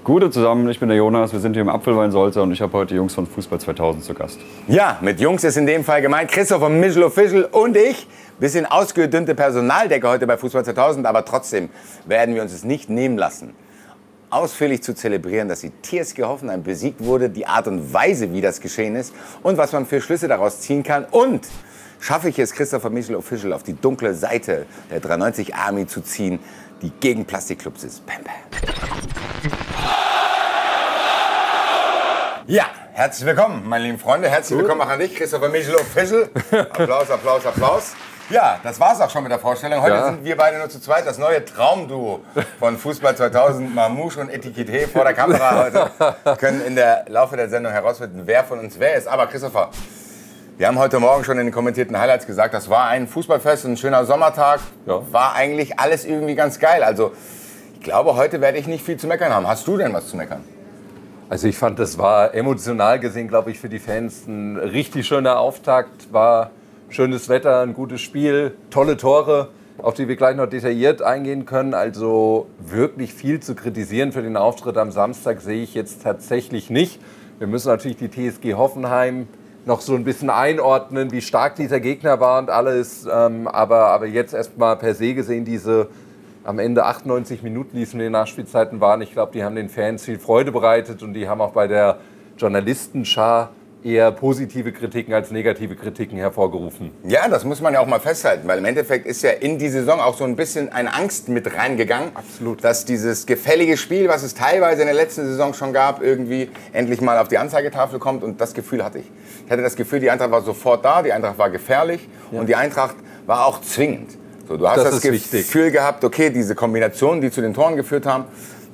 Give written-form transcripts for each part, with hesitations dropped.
Gute zusammen, ich bin der Jonas, wir sind hier im Apfelweinsolzer und ich habe heute die Jungs von Fußball 2000 zu Gast. Ja, mit Jungs ist in dem Fall gemeint Christopher Michel Official und ich. Bisschen ausgedünnte Personaldecke heute bei Fußball 2000, aber trotzdem werden wir uns es nicht nehmen lassen, ausführlich zu zelebrieren, dass die TSG Hoffenheim besiegt wurde, die Art und Weise, wie das geschehen ist und was man für Schlüsse daraus ziehen kann. Und schaffe ich es, Christopher Michel Official auf die dunkle Seite der 93 Army zu ziehen, die gegen Plastikclubs ist. Bam, bam. Ja, herzlich willkommen, meine lieben Freunde. Herzlich willkommen auch an dich, Christopher Michel Official. Applaus, Applaus, Applaus. Ja, das war's auch schon mit der Vorstellung. Heute sind wir beide nur zu zweit. Das neue Traumduo von Fußball 2000, Mamouche und Etikette vor der Kamera heute. Wir können in der Laufe der Sendung herausfinden, wer von uns wer ist. Aber Christopher, wir haben heute Morgen schon in den kommentierten Highlights gesagt, das war ein Fußballfest, ein schöner Sommertag. Ja. War eigentlich alles irgendwie ganz geil. Also ich glaube, heute werde ich nicht viel zu meckern haben. Hast du denn was zu meckern? Also ich fand, das war emotional gesehen, glaube ich, für die Fans ein richtig schöner Auftakt. War schönes Wetter, ein gutes Spiel, tolle Tore, auf die wir gleich noch detailliert eingehen können. Also wirklich viel zu kritisieren für den Auftritt am Samstag sehe ich jetzt tatsächlich nicht. Wir müssen natürlich die TSG Hoffenheim noch so ein bisschen einordnen, wie stark dieser Gegner war und alles. Aber jetzt erstmal per se gesehen, diese am Ende 98 Minuten, die es in den Nachspielzeiten waren, ich glaube, die haben den Fans viel Freude bereitet und die haben auch bei der Journalistenschar eher positive Kritiken als negative Kritiken hervorgerufen. Ja, das muss man ja auch mal festhalten, weil im Endeffekt ist ja in die Saison auch so ein bisschen eine Angst mit reingegangen. Absolut. Dass dieses gefällige Spiel, was es teilweise in der letzten Saison schon gab, irgendwie endlich mal auf die Anzeigetafel kommt, und das Gefühl hatte ich. Ich hatte das Gefühl, die Eintracht war sofort da, die Eintracht war gefährlich, ja, und die Eintracht war auch zwingend. So, du hast das Gefühl gehabt, okay, diese Kombinationen, die zu den Toren geführt haben,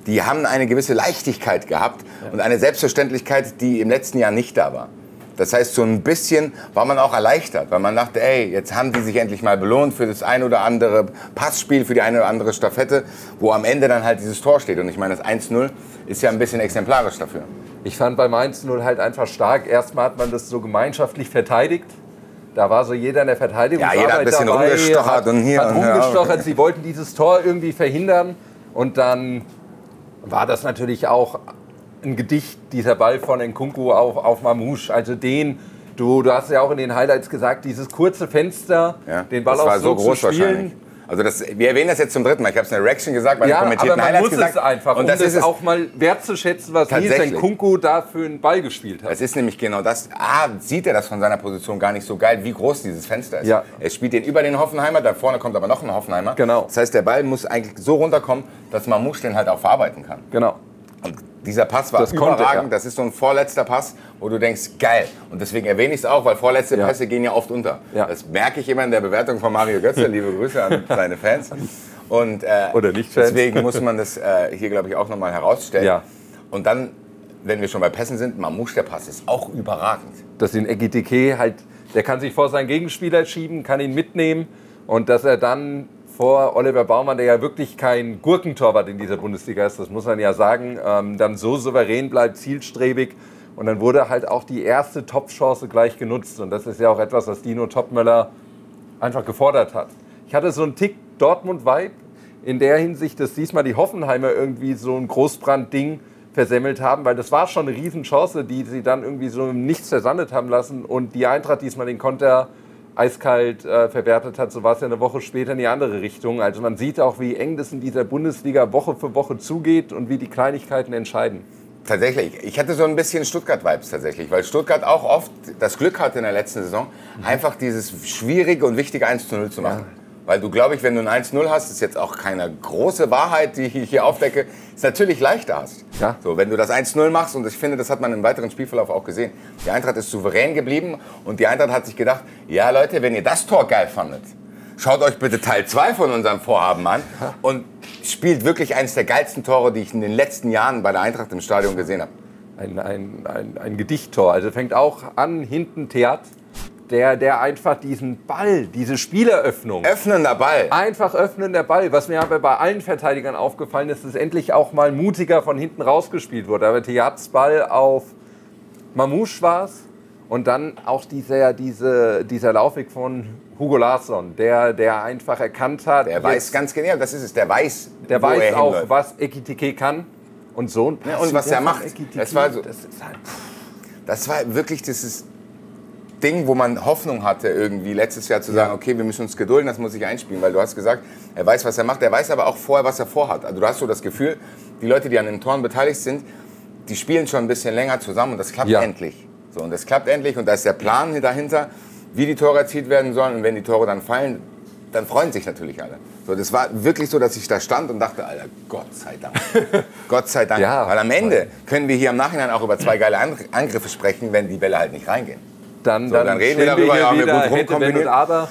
die haben eine gewisse Leichtigkeit gehabt, ja, und eine Selbstverständlichkeit, die im letzten Jahr nicht da war. Das heißt, so ein bisschen war man auch erleichtert, weil man dachte, ey, jetzt haben die sich endlich mal belohnt für das ein oder andere Passspiel, für die eine oder andere Stafette, wo am Ende dann halt dieses Tor steht. Und ich meine, das 1-0 ist ja ein bisschen exemplarisch dafür. Ich fand beim 1-0 halt einfach stark. Erstmal hat man das so gemeinschaftlich verteidigt. Da war so jeder in der Verteidigungsarbeit dabei. Ja, jeder hat ein bisschen rumgestochert und hier. Hat rumgestochert. Sie wollten dieses Tor irgendwie verhindern. Und dann war das natürlich auch ein Gedicht, dieser Ball von Nkunku auf Mamouche. Also du hast ja auch in den Highlights gesagt, dieses kurze Fenster, ja, den Ball auch so groß zu spielen. Also wir erwähnen das jetzt zum dritten Mal. Ich habe es in der Reaction gesagt, bei den kommentierten Highlights gesagt. Ja, aber man muss es einfach, und das ist auch mal wertzuschätzen, was Nkunku da für einen Ball gespielt hat. Es ist nämlich genau das. Sieht er das von seiner Position gar nicht so geil, wie groß dieses Fenster ist. Ja. Er spielt den über den Hoffenheimer, da vorne kommt aber noch ein Hoffenheimer. Genau. Das heißt, der Ball muss eigentlich so runterkommen, dass Mamouche den halt auch verarbeiten kann. Genau. Und dieser Pass war überragend. Das ist so ein vorletzter Pass, wo du denkst, geil. Und deswegen erwähne ich es auch, weil vorletzte Pässe gehen ja oft unter. Ja. Das merke ich immer in der Bewertung von Mario Götze. Liebe Grüße an seine Fans. Und, oder Nicht-Fans. Deswegen muss man das hier, glaube ich, auch nochmal herausstellen. Ja. Und dann, wenn wir schon bei Pässen sind, Mamouche, der Pass ist auch überragend. Dass den Etikette halt, der kann sich vor seinen Gegenspieler schieben, kann ihn mitnehmen, und dass er dann vor Oliver Baumann, der ja wirklich kein Gurkentorwart in dieser Bundesliga ist, das muss man ja sagen, dann so souverän bleibt, zielstrebig. Und dann wurde halt auch die erste Top-Chance gleich genutzt. Und das ist ja auch etwas, was Dino Topmöller einfach gefordert hat. Ich hatte so einen Tick Dortmund-Vibe in der Hinsicht, dass diesmal die Hoffenheimer irgendwie so ein Großbrand-Ding versemmelt haben, weil das war schon eine Riesenchance, die sie dann irgendwie so nichts versandet haben lassen. Und die Eintracht diesmal den Konter eiskalt verwertet hat, so war es ja eine Woche später in die andere Richtung. Also man sieht auch, wie eng das in dieser Bundesliga Woche für Woche zugeht und wie die Kleinigkeiten entscheiden. Tatsächlich. Ich hatte so ein bisschen Stuttgart-Vibes tatsächlich, weil Stuttgart auch oft das Glück hatte in der letzten Saison, einfach dieses schwierige und wichtige 1:0 zu machen. Ja. Weil du, glaube ich, wenn du ein 1:0 hast, ist jetzt auch keine große Wahrheit, die ich hier aufdecke, ist natürlich leichter hast. Ja. So, wenn du das 1:0 machst, und ich finde, das hat man im weiteren Spielverlauf auch gesehen, die Eintracht ist souverän geblieben und die Eintracht hat sich gedacht, ja Leute, wenn ihr das Tor geil fandet, schaut euch bitte Teil 2 von unserem Vorhaben an und spielt wirklich eines der geilsten Tore, die ich in den letzten Jahren bei der Eintracht im Stadion gesehen habe. Ein Gedichttor, also fängt auch an, hinten Theat. Der einfach diesen Ball, diese Spieleröffnung. Öffnender Ball. Einfach öffnender Ball. Was mir aber bei allen Verteidigern aufgefallen ist, dass endlich auch mal mutiger von hinten rausgespielt wurde. Aber Theats Ball auf Mamouche war es. Und dann auch dieser Laufweg von Hugo Larsson, der einfach erkannt hat. Der weiß ganz genau, das ist es. Der weiß auch, was Ekitike kann. Und so ein Ja, und was er macht, das war wirklich dieses Ding, wo man Hoffnung hatte, irgendwie letztes Jahr zu sagen, okay, wir müssen uns gedulden, das muss sich einspielen. Weil du hast gesagt, er weiß, was er macht, er weiß aber auch vorher, was er vorhat. Also du hast so das Gefühl, die Leute, die an den Toren beteiligt sind, die spielen schon ein bisschen länger zusammen und das klappt endlich. So, und das klappt endlich und da ist der Plan dahinter, wie die Tore erzielt werden sollen. Und wenn die Tore dann fallen, dann freuen sich natürlich alle. So, das war wirklich so, dass ich da stand und dachte, Alter, Gott sei Dank. Gott sei Dank. Ja, weil am Ende können wir hier im Nachhinein auch über 2 geile Angriffe sprechen, wenn die Bälle halt nicht reingehen. Dann reden wir darüber, ja, wir gut rumkombiniert. Aber.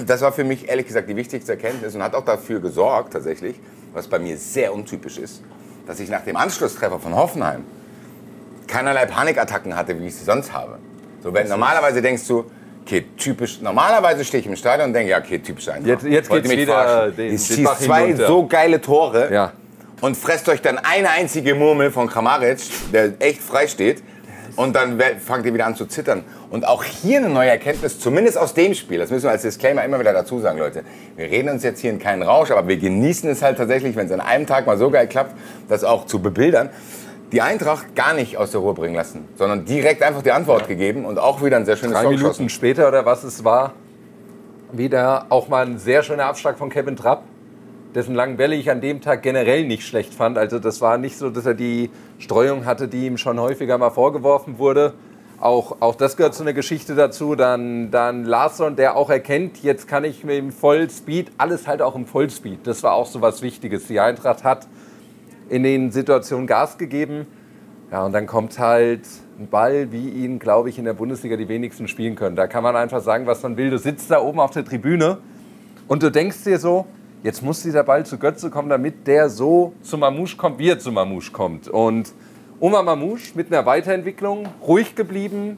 Das war für mich, ehrlich gesagt, die wichtigste Erkenntnis und hat auch dafür gesorgt, tatsächlich, was bei mir sehr untypisch ist, dass ich nach dem Anschlusstreffer von Hoffenheim keinerlei Panikattacken hatte, wie ich sie sonst habe. So, wenn normalerweise denkst du, okay, typisch, normalerweise stehe ich im Stadion und denke, ja, okay, typisch Eintracht. Jetzt geht's wieder den schießt 2 so geile Tore und fresst euch dann eine einzige Murmel von Kramaric, der echt frei steht. Und dann fangt ihr wieder an zu zittern. Und auch hier eine neue Erkenntnis, zumindest aus dem Spiel. Das müssen wir als Disclaimer immer wieder dazu sagen, Leute. Wir reden uns jetzt hier in keinen Rausch, aber wir genießen es halt tatsächlich, wenn es an einem Tag mal so geil klappt, das auch zu bebildern. Die Eintracht gar nicht aus der Ruhe bringen lassen, sondern direkt einfach die Antwort gegeben und auch wieder ein sehr schönes Tor 3 Minuten später oder was es war, wieder auch mal ein sehr schöner Abschlag von Kevin Trapp, dessen langen Bälle ich an dem Tag generell nicht schlecht fand. Also das war nicht so, dass er die Streuung hatte, die ihm schon häufiger mal vorgeworfen wurde. Auch das gehört zu einer Geschichte dazu. Dann Larsson, der auch erkennt, jetzt kann ich mit dem Vollspeed, alles halt auch im Vollspeed. Das war auch so was Wichtiges. Die Eintracht hat in den Situationen Gas gegeben. Ja, und dann kommt halt ein Ball, wie ihn, glaube ich, in der Bundesliga die wenigsten spielen können. Da kann man einfach sagen, was man will. Du sitzt da oben auf der Tribüne und du denkst dir so, jetzt muss dieser Ball zu Götze kommen, damit der so zu Mamouche kommt, wie er zu Mamouche kommt. Und Omar Mamouche mit einer Weiterentwicklung, ruhig geblieben,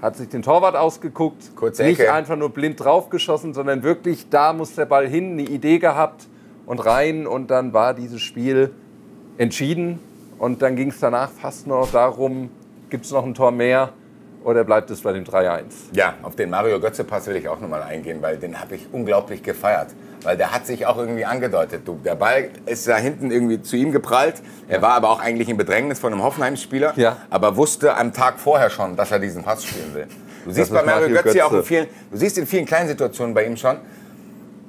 hat sich den Torwart ausgeguckt, kurze nicht Ecke. einfach nur blind draufgeschossen, sondern wirklich, da muss der Ball hin, eine Idee gehabt und rein. Und dann war dieses Spiel entschieden. Und dann ging es danach fast nur noch darum, gibt es noch ein Tor mehr oder bleibt es bei dem 3-1? Ja, auf den Mario Götze-Pass will ich auch nochmal eingehen, weil den habe ich unglaublich gefeiert. Weil der hat sich auch irgendwie angedeutet. Der Ball ist da hinten irgendwie zu ihm geprallt. Er war aber auch eigentlich in Bedrängnis von einem Hoffenheim-Spieler, aber wusste am Tag vorher schon, dass er diesen Pass spielen will. Du siehst bei Mario Götze auch in vielen kleinen Situationen bei ihm schon,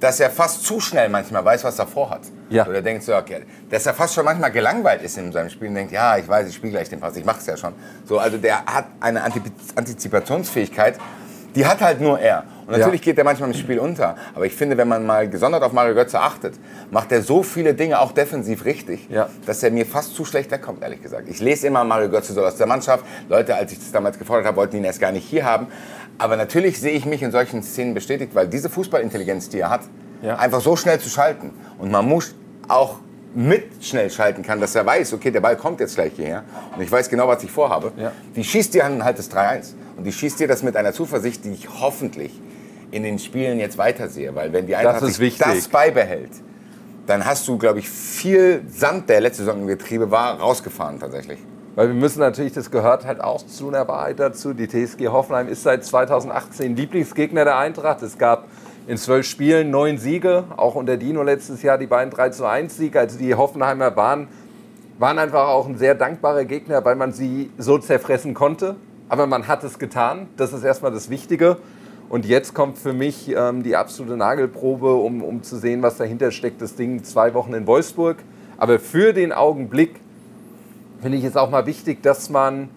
dass er fast zu schnell manchmal weiß, was er vorhat. Ja. Oder denkt so, okay, dass er fast schon manchmal gelangweilt ist in seinem Spiel und denkt, ja, ich weiß, ich spiele gleich den Pass, ich mache es ja schon. So, also der hat eine Antizipationsfähigkeit, die hat halt nur er. Und natürlich geht der manchmal im Spiel unter. Aber ich finde, wenn man mal gesondert auf Mario Götze achtet, macht er so viele Dinge auch defensiv richtig, dass er mir fast zu schlecht wegkommt, ehrlich gesagt. Ich lese immer, Mario Götze soll aus der Mannschaft. Leute, als ich das damals gefordert habe, wollten ihn erst gar nicht hier haben. Aber natürlich sehe ich mich in solchen Szenen bestätigt, weil diese Fußballintelligenz, die er hat, einfach so schnell zu schalten. Und man muss auch mit schnell schalten kann, dass er weiß, okay, der Ball kommt jetzt gleich hierher und ich weiß genau, was ich vorhabe. Die schießt dir halt das 3-1. Und die schießt dir das mit einer Zuversicht, die ich hoffentlich in den Spielen jetzt weitersehe. Weil wenn die Eintracht sich das beibehält, dann hast du, glaube ich, viel Sand, der letzte Saison im Getriebe war, rausgefahren tatsächlich. Weil wir müssen natürlich, das gehört halt auch zu einer Wahrheit dazu, die TSG Hoffenheim ist seit 2018 Lieblingsgegner der Eintracht. Es gab in 12 Spielen 9 Siege, auch unter Dino letztes Jahr die beiden 3-1-Siege. Also die Hoffenheimer waren einfach auch ein sehr dankbarer Gegner, weil man sie so zerfressen konnte. Aber man hat es getan, das ist erstmal das Wichtige. Und jetzt kommt für mich die absolute Nagelprobe, um zu sehen, was dahinter steckt. Das Ding 2 Wochen in Wolfsburg. Aber für den Augenblick finde ich es auch mal wichtig, dass man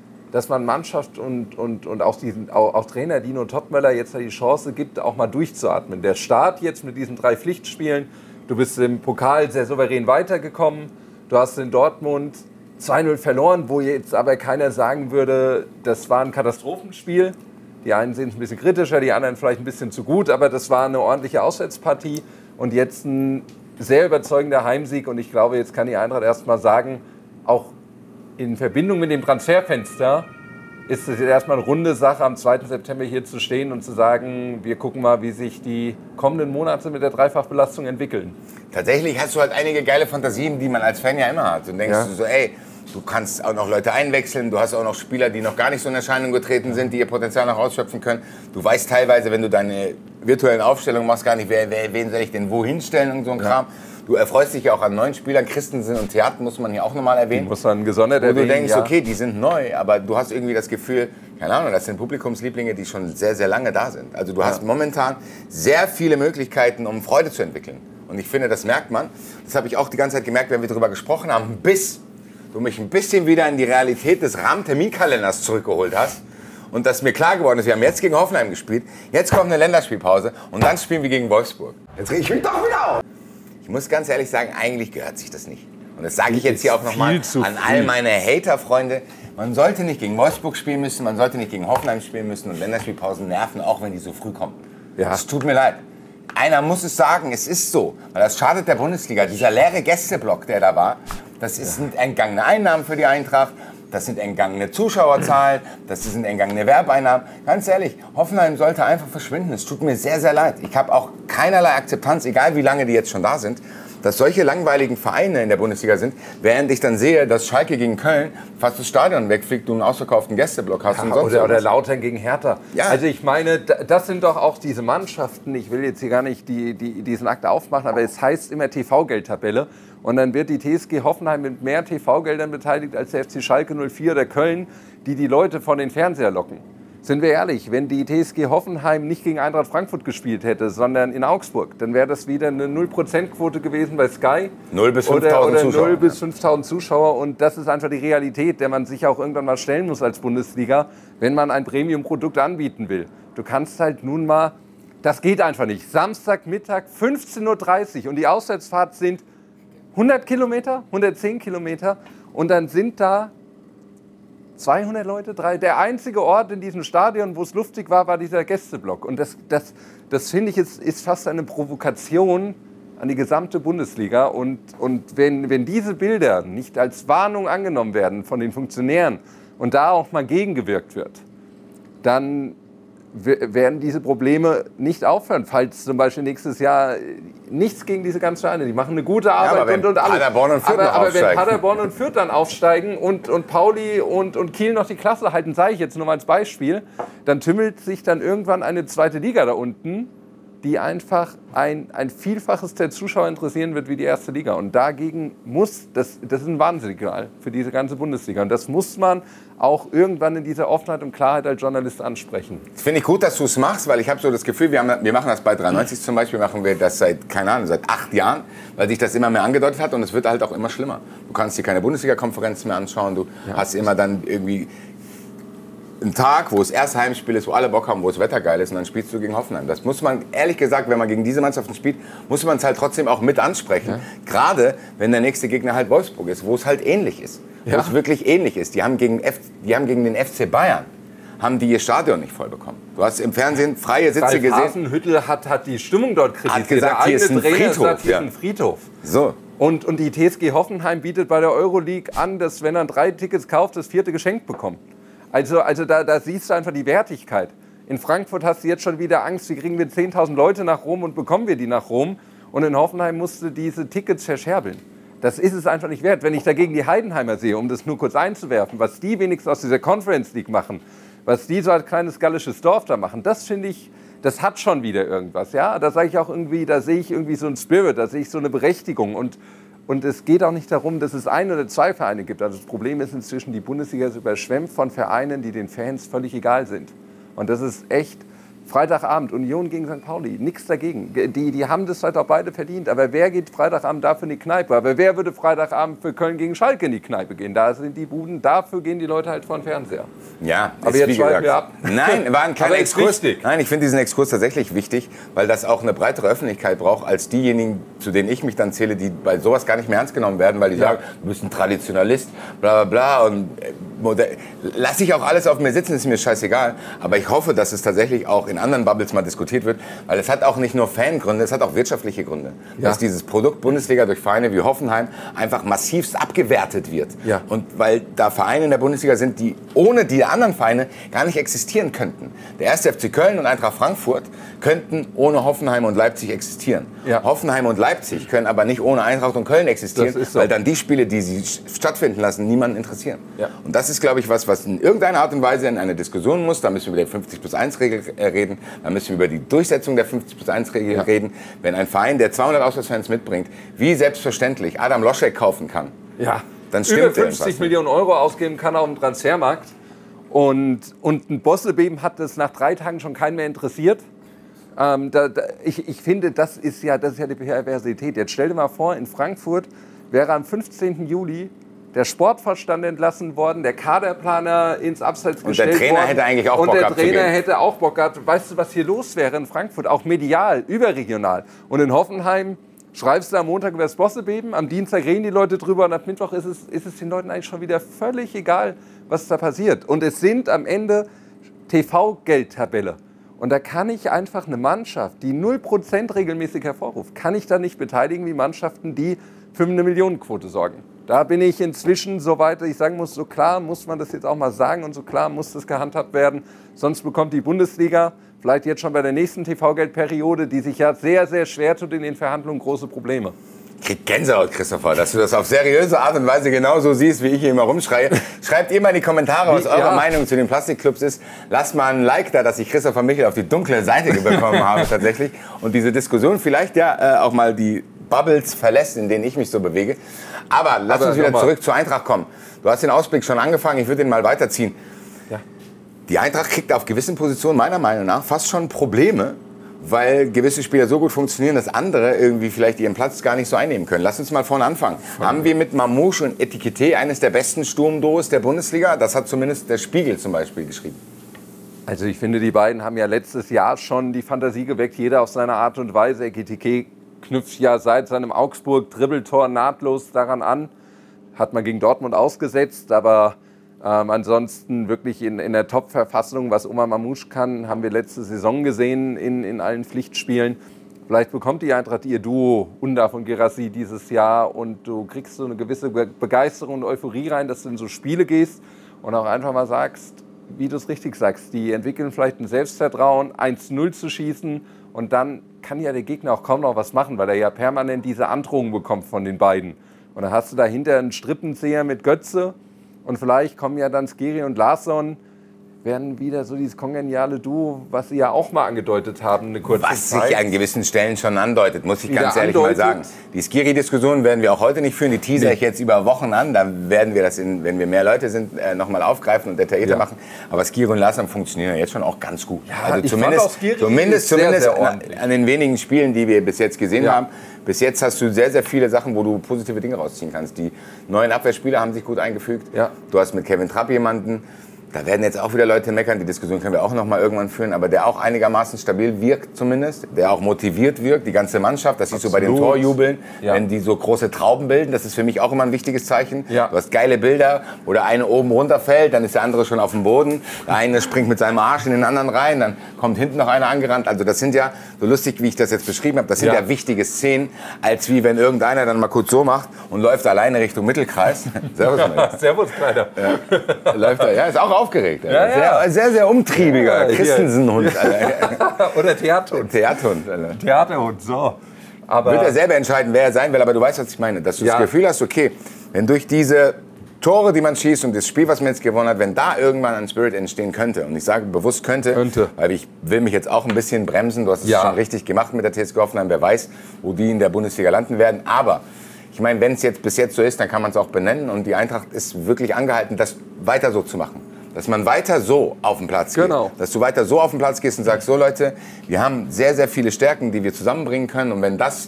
Mannschaft und auch Trainer Dino Topmöller jetzt die Chance gibt, auch mal durchzuatmen. Der Start jetzt mit diesen 3 Pflichtspielen, du bist im Pokal sehr souverän weitergekommen, du hast in Dortmund 2-0 verloren, wo jetzt aber keiner sagen würde, das war ein Katastrophenspiel. Die einen sehen es ein bisschen kritischer, die anderen vielleicht ein bisschen zu gut, aber das war eine ordentliche Auswärtspartie und jetzt ein sehr überzeugender Heimsieg. Und ich glaube, jetzt kann die Eintracht erst mal sagen, auch in Verbindung mit dem Transferfenster ist es jetzt erstmal eine runde Sache, am 2. September hier zu stehen und zu sagen, wir gucken mal, wie sich die kommenden Monate mit der Dreifachbelastung entwickeln. Tatsächlich hast du halt einige geile Fantasien, die man als Fan ja immer hat. Und denkst du so, ey, du kannst auch noch Leute einwechseln, du hast auch noch Spieler, die noch gar nicht so in Erscheinung getreten sind, die ihr Potenzial noch ausschöpfen können. Du weißt teilweise, wenn du deine virtuellen Aufstellungen machst, gar nicht, wen soll ich denn wo hinstellen und so ein Kram. Du erfreust dich ja auch an neuen Spielern. Christensen und Theaten muss man hier auch nochmal erwähnen. Die muss man gesondert erwähnen. Wo du denkst, okay, die sind neu, aber du hast irgendwie das Gefühl, keine Ahnung, das sind Publikumslieblinge, die schon sehr, sehr lange da sind. Also du hast momentan sehr viele Möglichkeiten, um Freude zu entwickeln. Und ich finde, das merkt man. Das habe ich auch die ganze Zeit gemerkt, wenn wir darüber gesprochen haben, bis du mich ein bisschen wieder in die Realität des Rahmenterminkalenders zurückgeholt hast. Und dass mir klar geworden ist, wir haben jetzt gegen Hoffenheim gespielt, jetzt kommt eine Länderspielpause und dann spielen wir gegen Wolfsburg. Jetzt rege ich mich doch wieder auf. Ich muss ganz ehrlich sagen, eigentlich gehört sich das nicht. Und das sage ich jetzt hier auch nochmal an all meine Hater-Freunde. Man sollte nicht gegen Wolfsburg spielen müssen, man sollte nicht gegen Hoffenheim spielen müssen und Länderspielpausen nerven, auch wenn die so früh kommen. Ja. Es tut mir leid. Einer muss es sagen, es ist so. Weil das schadet der Bundesliga. Dieser leere Gästeblock, der da war, das sind entgangene Einnahmen für die Eintracht. Das sind entgangene Zuschauerzahlen, das sind entgangene Werbeeinnahmen. Ganz ehrlich, Hoffenheim sollte einfach verschwinden. Es tut mir sehr, sehr leid. Ich habe auch keinerlei Akzeptanz, egal wie lange die jetzt schon da sind, dass solche langweiligen Vereine in der Bundesliga sind, während ich dann sehe, dass Schalke gegen Köln fast das Stadion wegfliegt, du einen ausverkauften Gästeblock hast. Ja, und sonst oder Lautern gegen Hertha. Ja. Also ich meine, das sind doch auch diese Mannschaften, ich will jetzt hier gar nicht diesen Akt aufmachen, aber es heißt immer TV-Geldtabelle. Und dann wird die TSG Hoffenheim mit mehr TV-Geldern beteiligt als der FC Schalke 04 oder Köln, die Leute von den Fernseher locken. Sind wir ehrlich, wenn die TSG Hoffenheim nicht gegen Eintracht Frankfurt gespielt hätte, sondern in Augsburg, dann wäre das wieder eine 0%-Quote gewesen bei Sky. 0 bis 5.000 Zuschauer. 0 bis 5.000 Zuschauer. Und das ist einfach die Realität, der man sich auch irgendwann mal stellen muss als Bundesliga, wenn man ein Premium-Produkt anbieten will. Du kannst halt nun mal, das geht einfach nicht. Samstagmittag 15:30 Uhr und die Auswärtsfahrt sind 100 Kilometer, 110 Kilometer und dann sind da 200 Leute, der einzige Ort in diesem Stadion, wo es luftig war, war dieser Gästeblock. Und das finde ich, ist fast eine Provokation an die gesamte Bundesliga. Und wenn diese Bilder nicht als Warnung angenommen werden von den Funktionären und da auch mal gegengewirkt wird, dann werden diese Probleme nicht aufhören, falls zum Beispiel nächstes Jahr nichts gegen diese ganzen Vereine, die machen eine gute Arbeit. Ja, aber wenn Paderborn und Fürth aber wenn Paderborn und Fürth dann aufsteigen und Pauli und Kiel noch die Klasse halten, sage ich jetzt nur mal als Beispiel, dann tümmelt sich dann irgendwann eine zweite Liga da unten, die einfach ein Vielfaches der Zuschauer interessieren wird wie die erste Liga. Und dagegen das ist ein Warnsignal für diese ganze Bundesliga. Und das muss man auch irgendwann in dieser Offenheit und Klarheit als Journalist ansprechen. Das finde ich gut, dass du es machst, weil ich habe so das Gefühl, wir machen das bei 93 zum Beispiel, machen wir das seit 8 Jahren, weil sich das immer mehr angedeutet hat und es wird halt auch immer schlimmer. Du kannst dir keine Bundesliga-Konferenz mehr anschauen, du hast immer dann irgendwie einen Tag, wo das erste Heimspiel ist, wo alle Bock haben, wo das Wetter geil ist und dann spielst du gegen Hoffenheim. Das muss man, ehrlich gesagt, wenn man gegen diese Mannschaften spielt, muss man es halt trotzdem auch mit ansprechen. Ja. Gerade, wenn der nächste Gegner halt Wolfsburg ist, wo es halt ähnlich ist. Wo es wirklich ähnlich ist. Die haben gegen den FC Bayern ihr Stadion nicht voll bekommen. Du hast im Fernsehen freie Sitze gesehen. Hasenhüttl hat die Stimmung dort kritisiert. Hat gesagt, hier ist ein Friedhof. Hier ist ein Friedhof. So. Und die TSG Hoffenheim bietet bei der Euroleague an, dass wenn er 3 Tickets kauft, das 4. geschenkt bekommt. Also da siehst du einfach die Wertigkeit. In Frankfurt hast du jetzt schon wieder Angst, wie kriegen wir 10.000 Leute nach Rom und bekommen wir die nach Rom? Und in Hoffenheim musst du diese Tickets verscherbeln. Das ist es einfach nicht wert. Wenn ich dagegen die Heidenheimer sehe, um das nur kurz einzuwerfen, was die wenigstens aus dieser Conference League machen, was die so als kleines gallisches Dorf da machen, das finde ich, das hat schon wieder irgendwas. Ja? Da sage ich auch irgendwie, da sehe ich irgendwie so einen Spirit, da sehe ich so eine Berechtigung. Und es geht auch nicht darum, dass es 1 oder 2 Vereine gibt. Also das Problem ist inzwischen, die Bundesliga ist überschwemmt von Vereinen, die den Fans völlig egal sind. Und das ist echt Freitagabend, Union gegen St. Pauli, nichts dagegen. Die haben das halt auch beide verdient. Aber wer geht Freitagabend dafür in die Kneipe? Aber wer würde Freitagabend für Köln gegen Schalke in die Kneipe gehen? Da sind die Buden, dafür gehen die Leute halt vor den Fernseher. Ja, aber jetzt schweifen wir ab. Nein, war ein kleiner Exkurs. Nein, ich finde diesen Exkurs tatsächlich wichtig, weil das auch eine breitere Öffentlichkeit braucht, als diejenigen, zu denen ich mich dann zähle, die bei sowas gar nicht mehr ernst genommen werden, weil die sagen, du bist ein Traditionalist, bla bla bla. Und lass ich auch alles auf mir sitzen, ist mir scheißegal. Aber ich hoffe, dass es tatsächlich auch in anderen Bubbles mal diskutiert wird, weil es hat auch nicht nur Fangründe, es hat auch wirtschaftliche Gründe. Ja. Dass dieses Produkt Bundesliga durch Vereine wie Hoffenheim einfach massivst abgewertet wird. Ja. Und weil da Vereine in der Bundesliga sind, die ohne die anderen Vereine gar nicht existieren könnten. Der 1. FC Köln und Eintracht Frankfurt könnten ohne Hoffenheim und Leipzig existieren. Ja. Hoffenheim und Leipzig können aber nicht ohne Eintracht und Köln existieren, so. Weil dann die Spiele, die sie stattfinden lassen, niemanden interessieren. Ja. Und das ist, glaube ich, was in irgendeiner Art und Weise in eine Diskussion muss. Da müssen wir mit der 50+1-Regel reden, dann müssen wir über die Durchsetzung der 50+1-Regel reden. Wenn ein Verein, der 200 Auswärtsfans mitbringt, wie selbstverständlich Adam Loschek kaufen kann, dann stimmt über 50 Millionen Euro ausgeben kann auf dem Transfermarkt. Und ein Bossebeben hat das nach 3 Tagen schon keinen mehr interessiert. Ich finde, das ist ja die Perversität. Jetzt stell dir mal vor, in Frankfurt wäre am 15. Juli der Sportvorstand entlassen worden, der Kaderplaner ins Abseits gestellt worden. Und der Trainer hätte eigentlich auch Bock gehabt. Und der Trainer hätte auch Bock gehabt. Weißt du, was hier los wäre in Frankfurt? Auch medial, überregional. Und in Hoffenheim schreibst du am Montag über das Bossebeben, am Dienstag reden die Leute drüber und am Mittwoch ist es den Leuten eigentlich schon wieder völlig egal, was da passiert. Und es sind am Ende TV-Geldtabelle. Und da kann ich einfach eine Mannschaft, die 0% regelmäßig hervorruft, kann ich da nicht beteiligen wie Mannschaften, die für eine Millionenquote sorgen. Da bin ich inzwischen so weit, dass ich sagen muss, so klar muss man das jetzt auch mal sagen und so klar muss das gehandhabt werden. Sonst bekommt die Bundesliga, vielleicht jetzt schon bei der nächsten TV-Geldperiode, die sich ja sehr, sehr schwer tut in den Verhandlungen, große Probleme. Ich krieg Gänsehaut, Christopher, dass du das auf seriöse Art und Weise genauso siehst, wie ich hier immer rumschreie. Schreibt ihr mal in die Kommentare, was eure Meinung zu den Plastikclubs ist. Lasst mal ein Like da, dass ich Christopher Michel auf die dunkle Seite bekommen habe tatsächlich. Und diese Diskussion vielleicht auch mal die Bubbles verlässt, in denen ich mich so bewege. Aber lass uns wieder zurück zur Eintracht kommen. Du hast den Ausblick schon angefangen, ich würde den mal weiterziehen. Ja. Die Eintracht kriegt auf gewissen Positionen meiner Meinung nach fast schon Probleme, weil gewisse Spieler so gut funktionieren, dass andere irgendwie vielleicht ihren Platz gar nicht so einnehmen können. Lass uns mal vorne anfangen. Haben wir mit Mamouche und Etikette eines der besten Sturmduos der Bundesliga? Das hat zumindest der Spiegel zum Beispiel geschrieben. Also ich finde, die beiden haben ja letztes Jahr schon die Fantasie geweckt, jeder auf seine Art und Weise. Etikette knüpft ja seit seinem Augsburg-Dribbeltor nahtlos daran an. Hat man gegen Dortmund ausgesetzt, aber ansonsten wirklich in der Top-Verfassung, was Omar Mamouche kann, haben wir letzte Saison gesehen in allen Pflichtspielen. Vielleicht bekommt die Eintracht ihr Duo Undav und Guirassy dieses Jahr und du kriegst so eine gewisse Begeisterung und Euphorie rein, dass du in so Spiele gehst und auch einfach mal sagst, wie du es richtig sagst, die entwickeln vielleicht ein Selbstvertrauen, 1-0 zu schießen und dann kann ja der Gegner auch kaum noch was machen, weil er ja permanent diese Androhung bekommt von den beiden. Und dann hast du dahinter einen Strippenzieher mit Götze und vielleicht kommen ja dann Skiri und Larsson, werden wieder so dieses kongeniale Duo, was Sie ja auch mal angedeutet haben, eine kurze Zeit. Was sich an gewissen Stellen schon andeutet, muss ich ganz ehrlich mal sagen. Die Skiri-Diskussion werden wir auch heute nicht führen, die teaser ich jetzt über Wochen an. Da werden wir das, wenn wir mehr Leute sind, nochmal aufgreifen und detaillierter machen. Aber Skiri und Larsson funktionieren jetzt schon auch ganz gut. Ja, also zumindest sehr an den wenigen Spielen, die wir bis jetzt gesehen haben. Bis jetzt hast du sehr, sehr viele Sachen, wo du positive Dinge rausziehen kannst. Die neuen Abwehrspieler haben sich gut eingefügt. Ja. Du hast mit Kevin Trapp jemanden, da werden jetzt auch wieder Leute meckern, die Diskussion können wir auch noch mal irgendwann führen, aber der auch einigermaßen stabil wirkt zumindest, der auch motiviert wirkt, die ganze Mannschaft, dass sie so bei dem Tor jubeln, wenn die so große Trauben bilden, das ist für mich auch immer ein wichtiges Zeichen. Ja. Du hast geile Bilder, wo der eine oben runterfällt, dann ist der andere schon auf dem Boden, der eine springt mit seinem Arsch in den anderen rein, dann kommt hinten noch einer angerannt, also das sind ja, so lustig wie ich das jetzt beschrieben habe, das sind ja wichtige Szenen, als wie wenn irgendeiner dann mal kurz so macht und läuft alleine Richtung Mittelkreis. Servus, Servus, Kleiner. Ja. Läuft er, ja, ist auch aufgeregt. Ja. Sehr, sehr umtriebiger Christensen-Hund. Oder Theaterhund. Theaterhund, so. Aber wird er selber entscheiden, wer er sein will, aber du weißt, was ich meine. Dass du das Gefühl hast, okay, wenn durch diese Tore, die man schießt und das Spiel, was man jetzt gewonnen hat, wenn da irgendwann ein Spirit entstehen könnte, und ich sage bewusst könnte, weil ich will mich jetzt auch ein bisschen bremsen, du hast es schon richtig gemacht mit der TSG Hoffenheim, wer weiß, wo die in der Bundesliga landen werden, aber ich meine, wenn es jetzt bis jetzt so ist, dann kann man es auch benennen und die Eintracht ist wirklich angehalten, das weiter so zu machen. Dass man weiter so auf den Platz geht. Genau. Dass du weiter so auf den Platz gehst und sagst, so Leute, wir haben sehr, sehr viele Stärken, die wir zusammenbringen können. Und wenn das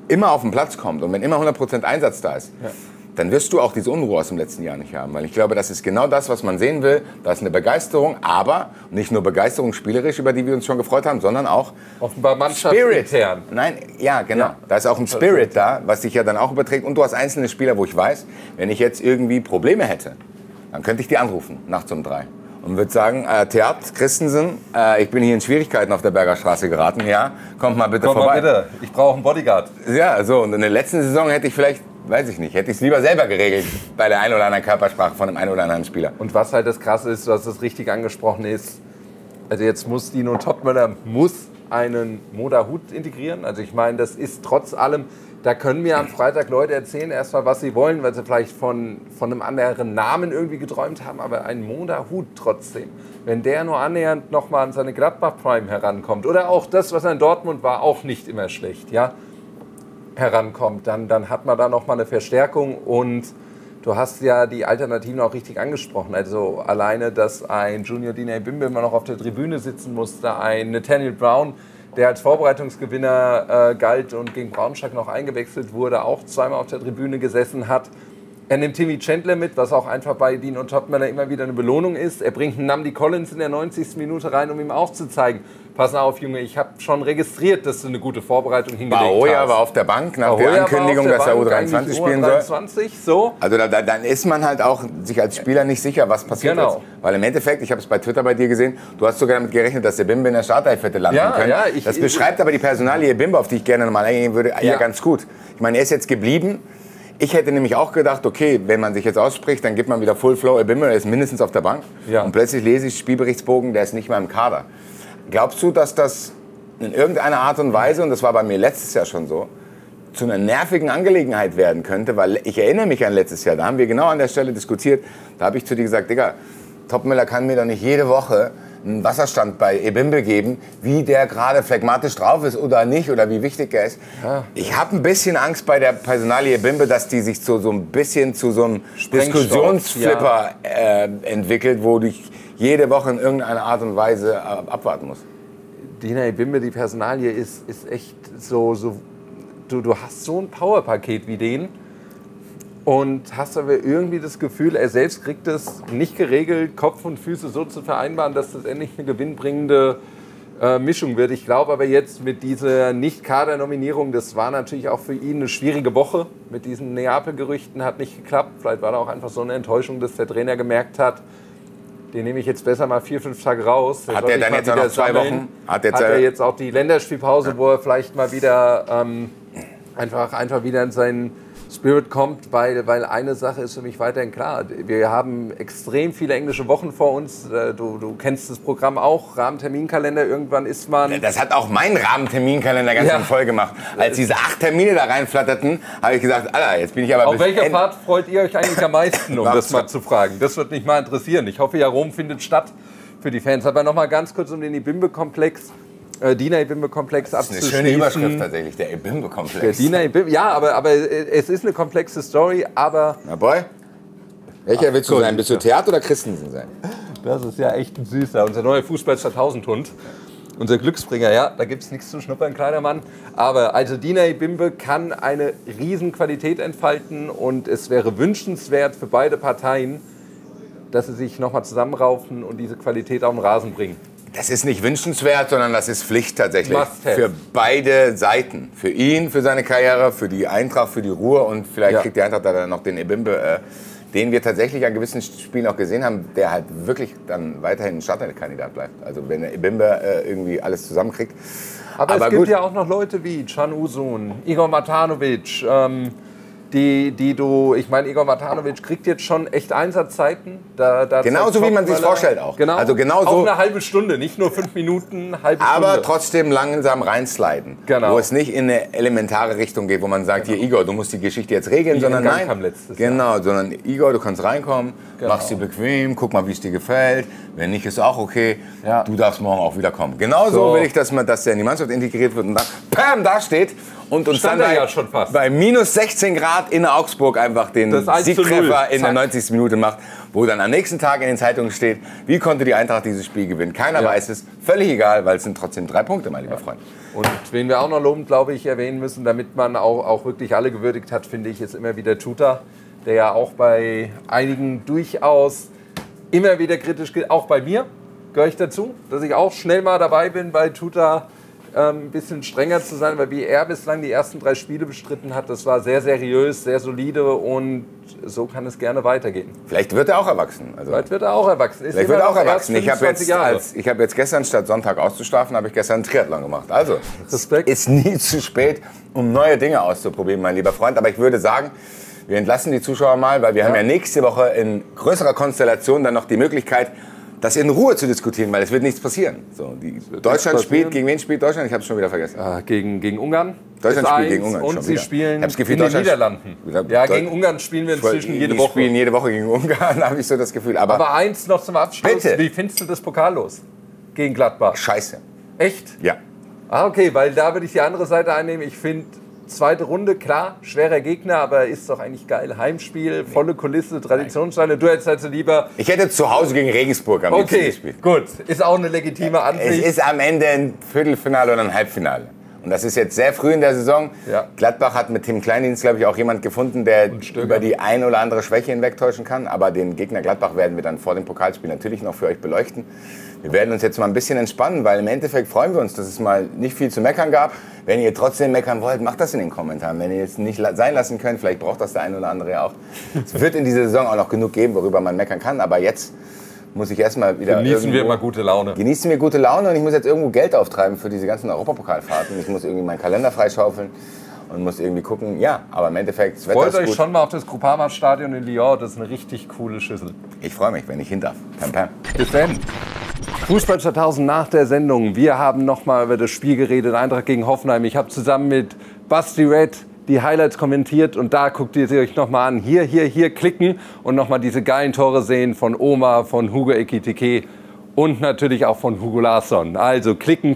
immer auf den Platz kommt und wenn immer 100% Einsatz da ist, dann wirst du auch diese Unruhe aus dem letzten Jahr nicht haben. Weil ich glaube, das ist genau das, was man sehen will. Da ist eine Begeisterung, aber nicht nur Begeisterung spielerisch, über die wir uns schon gefreut haben, sondern auch offenbar Mannschaftsintern. Nein, ja, genau. Ja. Da ist auch ein Spirit da, was sich ja dann auch überträgt. Und du hast einzelne Spieler, wo ich weiß, wenn ich jetzt irgendwie Probleme hätte, dann könnte ich die anrufen, nachts um 3. Und würde sagen, Theat, Christensen, ich bin hier in Schwierigkeiten auf der Berger Straße geraten. Ja, kommt mal bitte vorbei. Mal bitte, ich brauche einen Bodyguard. Ja, so. Und in der letzten Saison hätte ich vielleicht, weiß ich nicht, hätte ich es lieber selber geregelt bei der einen oder anderen Körpersprache von dem einen oder anderen Spieler. Und was halt das Krasse ist, was das richtig angesprochen ist, also jetzt muss Dino Topmöller einen Moderhut integrieren. Also ich meine, das ist trotz allem, Da können mir am Freitag Leute erzählen, erstmal, was sie wollen, weil sie vielleicht von einem anderen Namen irgendwie geträumt haben, aber ein Moderhut trotzdem. Wenn der nur annähernd nochmal an seine Gladbach-Prime herankommt, oder auch das, was er in Dortmund war, auch nicht immer schlecht, ja, herankommt, dann hat man da nochmal eine Verstärkung. Und du hast ja die Alternativen auch richtig angesprochen. Also alleine, dass ein Junior Dina Ebimbe immer noch auf der Tribüne sitzen musste, ein Nathaniel Brown, der als Vorbereitungsgewinner galt und gegen Braunschweig noch eingewechselt wurde, auch zweimal auf der Tribüne gesessen hat. Er nimmt Timmy Chandler mit, was auch einfach bei Dean und Topmöller immer wieder eine Belohnung ist. Er bringt einen Nnamdi Collins in der 90. Minute rein, um ihm aufzuzeigen: Pass auf, Junge, ich habe schon registriert, dass du eine gute Vorbereitung hingelegt hast. Bahoya war auf der Bank nach der Ankündigung, dass er U23 spielen soll. So. Also dann ist man halt auch sich als Spieler nicht sicher, was passiert jetzt. Weil im Endeffekt, ich habe es bei Twitter bei dir gesehen, du hast sogar damit gerechnet, dass der Ebimbe in der Startelf hätte landen können. Ja, das beschreibt aber die Personalie Ebimbe, auf die ich gerne nochmal eingehen würde, ja ganz gut. Ich meine, er ist jetzt geblieben. Ich hätte nämlich auch gedacht, okay, wenn man sich jetzt ausspricht, dann gibt man wieder Full Flow Ebimbe, der ist mindestens auf der Bank. Ja. Und plötzlich lese ich Spielberichtsbogen, der ist nicht mehr im Kader. Glaubst du, dass das in irgendeiner Art und Weise, und das war bei mir letztes Jahr schon so, zu einer nervigen Angelegenheit werden könnte? Weil ich erinnere mich an letztes Jahr, da haben wir genau an der Stelle diskutiert, da habe ich zu dir gesagt, Digga, Topmöller kann mir doch nicht jede Woche einen Wasserstand bei Ebimbe geben, wie der gerade phlegmatisch drauf ist oder nicht oder wie wichtig er ist. Ja. Ich habe ein bisschen Angst bei der Personalie Ebimbe, dass die sich so ein bisschen zu so einem Diskussionsflipper entwickelt, wo du jede Woche in irgendeiner Art und Weise abwarten musst. Dina Ebimbe, die Personalie ist echt so du hast so ein Powerpaket wie den und hast aber irgendwie das Gefühl, er selbst kriegt es nicht geregelt, Kopf und Füße so zu vereinbaren, dass das endlich eine gewinnbringende Mischung wird. Ich glaube aber jetzt mit dieser Nicht-Kader-Nominierung, das war natürlich auch für ihn eine schwierige Woche. Mit diesen Neapel-Gerüchten hat nicht geklappt. Vielleicht war da auch einfach so eine Enttäuschung, dass der Trainer gemerkt hat, den nehme ich jetzt besser mal 4-5 Tage raus. Hat er dann jetzt auch noch 2 Wochen? Hat er jetzt auch die Länderspielpause, wo er vielleicht mal wieder einfach wieder in seinen Spirit kommt, weil eine Sache ist für mich weiterhin klar. Wir haben extrem viele englische Wochen vor uns. Du kennst das Programm auch, Rahmenterminkalender. Irgendwann ist man... Das hat auch mein Rahmenterminkalender ganz schön voll gemacht. Als diese 8 Termine da reinflatterten, habe ich gesagt, Alter, jetzt bin ich aber... Auf welcher Fahrt freut ihr euch eigentlich am meisten, um das mal zu fragen? Das wird mich mal interessieren. Ich hoffe ja, Rom findet statt für die Fans. Aber noch mal ganz kurz um den Ebimbe-Komplex. Dina Ebimbe-Komplex abzuschließen. Das ist eine schöne Überschrift tatsächlich, der Ebimbe-Komplex. Der Dina Ebimbe, ja, aber es ist eine komplexe Story, aber... Na boy, welcher willst du sein? Willst du Theater oder Christensen sein? Das ist ja echt ein Süßer. Unser neuer Fußball-2000-Hund. Unser Glücksbringer, ja, da gibt es nichts zu schnuppern, kleiner Mann. Aber also Dina Ebimbe kann eine riesen Qualität entfalten und es wäre wünschenswert für beide Parteien, dass sie sich nochmal zusammenraufen und diese Qualität auf den Rasen bringen. Das ist nicht wünschenswert, sondern das ist Pflicht tatsächlich. Für beide Seiten. Für ihn, für seine Karriere, für die Eintracht, für die Ruhe und vielleicht kriegt die Eintracht dann noch den Ebimbe, den wir tatsächlich an gewissen Spielen auch gesehen haben, der halt wirklich dann weiterhin ein Starterkandidat bleibt. Also wenn der Ebimbe irgendwie alles zusammenkriegt. Aber es gibt ja auch noch Leute wie Can Uzun, Igor Matanovic, ich meine, Igor Matanovic kriegt jetzt schon echt Einsatzzeiten. Genauso wie man sich vorstellt auch. Genau, also genauso, auch eine halbe Stunde, nicht nur 5 Minuten, halbe Stunde. Aber trotzdem langsam reinsliden. Genau. Wo es nicht in eine elementare Richtung geht, wo man sagt, hier Igor, du musst die Geschichte jetzt regeln, sondern nein. Sondern Igor, du kannst reinkommen, machst dir bequem, guck mal, wie es dir gefällt. Wenn nicht, ist auch okay. Ja. Du darfst morgen auch wieder kommen. Genauso will ich, dass der in die Mannschaft integriert wird und dann PAM da steht und uns dann bei minus 16 Grad in Augsburg einfach den Siegtreffer in der 90. Minute macht, wo dann am nächsten Tag in den Zeitungen steht, wie konnte die Eintracht dieses Spiel gewinnen. Keiner weiß es, völlig egal, weil es sind trotzdem 3 Punkte, mein lieber Freund. Und wen wir auch noch lobend, glaube ich, erwähnen müssen, damit man auch wirklich alle gewürdigt hat, finde ich, ist immer wieder Tuta, der ja auch bei einigen durchaus immer wieder kritisch gilt. Auch bei mir gehöre ich dazu, dass ich auch schnell mal dabei bin, bei Tuta ein bisschen strenger zu sein, weil wie er bislang die ersten 3 Spiele bestritten hat, das war sehr seriös, sehr solide und so kann es gerne weitergehen. Vielleicht wird er auch erwachsen. Vielleicht wird er auch erwachsen. Ich habe jetzt gestern, statt Sonntag auszuschlafen, habe ich gestern einen Triathlon gemacht. Also, Respekt. Es ist nie zu spät, um neue Dinge auszuprobieren, mein lieber Freund. Aber ich würde sagen, wir entlassen die Zuschauer mal, weil wir haben ja nächste Woche in größerer Konstellation dann noch die Möglichkeit, das in Ruhe zu diskutieren, weil es wird nichts passieren. So, Deutschland spielt, gegen wen spielt Deutschland? Ich habe es schon wieder vergessen. Gegen Ungarn. Deutschland spielt gegen Ungarn und schon sie wieder. spielen das Gefühl, in den Niederlanden. Ja, gegen Ungarn spielen wir inzwischen jede Woche. Wir spielen jede Woche gegen Ungarn, habe ich so das Gefühl. Aber eins noch zum Abschluss. Bitte. Wie findest du das Pokal los? Gegen Gladbach. Scheiße. Echt? Ja. Ah, okay, weil da würde ich die andere Seite einnehmen. Ich finde, zweite Runde, klar, schwerer Gegner, aber ist doch eigentlich geil. Heimspiel, volle Kulisse, Traditionssteine. Du hättest also lieber... Ich hätte zu Hause gegen Regensburg am liebsten gespielt. Gut. Ist auch eine legitime Ansicht. Es ist am Ende ein Viertelfinale oder ein Halbfinale. Und das ist jetzt sehr früh in der Saison. Ja. Gladbach hat mit Tim Kleindienst, glaube ich, auch jemand gefunden, der über die ein oder andere Schwäche hinwegtäuschen kann. Aber den Gegner Gladbach werden wir dann vor dem Pokalspiel natürlich noch für euch beleuchten. Wir werden uns jetzt mal ein bisschen entspannen, weil im Endeffekt freuen wir uns, dass es mal nicht viel zu meckern gab. Wenn ihr trotzdem meckern wollt, macht das in den Kommentaren. Wenn ihr es nicht sein lassen könnt, vielleicht braucht das der eine oder andere ja auch. Es wird in dieser Saison auch noch genug geben, worüber man meckern kann. Aber jetzt muss ich erstmal wieder... Genießen wir mal gute Laune. Genießen wir gute Laune und ich muss jetzt irgendwo Geld auftreiben für diese ganzen Europapokalfahrten. Ich muss irgendwie meinen Kalender freischaufeln und muss irgendwie gucken. Ja, aber im Endeffekt, das Wetter Freut ist euch gut. schon mal auf das Groupama-Stadion in Lyon. Das ist eine richtig coole Schüssel. Ich freue mich, wenn ich hin darf. Pam, pam. Bis dann. Fußball 2000 nach der Sendung. Wir haben noch mal über das Spiel geredet, Eintracht gegen Hoffenheim. Ich habe zusammen mit Basti Red die Highlights kommentiert und da guckt ihr sie euch noch mal an. Hier klicken und noch mal diese geilen Tore sehen von Oma, von Hugo Ekitike und natürlich auch von Hugo Larsson. Also klicken.